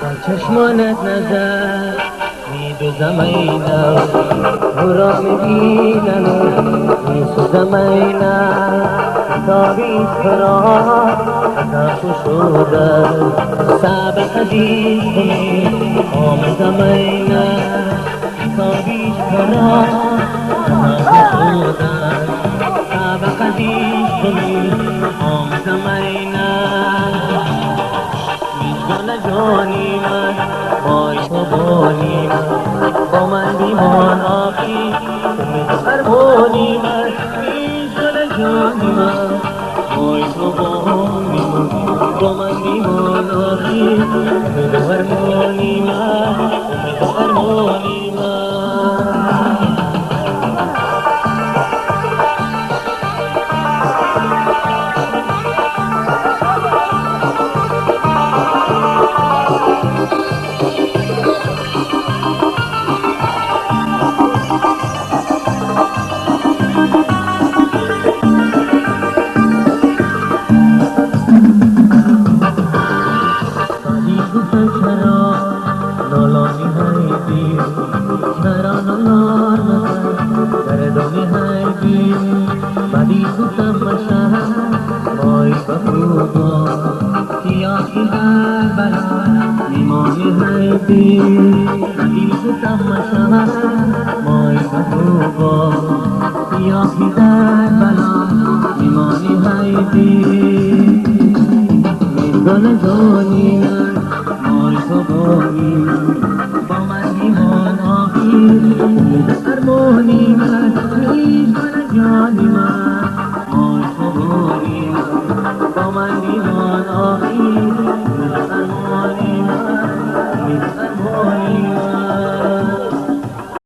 در چشمانت نظر میدوزم اینم او را میبینم میسوزم اینم تابیز فرار حتی شده سبق حدیث کنی آمدم اینم تابیز فرار حتی شده سبق حدیث کنی آمدم اینم میجگانجانی من بای خوبانی من با من بیمان آقی فرمانی من میجگانجانی من بای خوبانی من با من بیمان آقی فرمانی من فرمانی من میجگانجانی من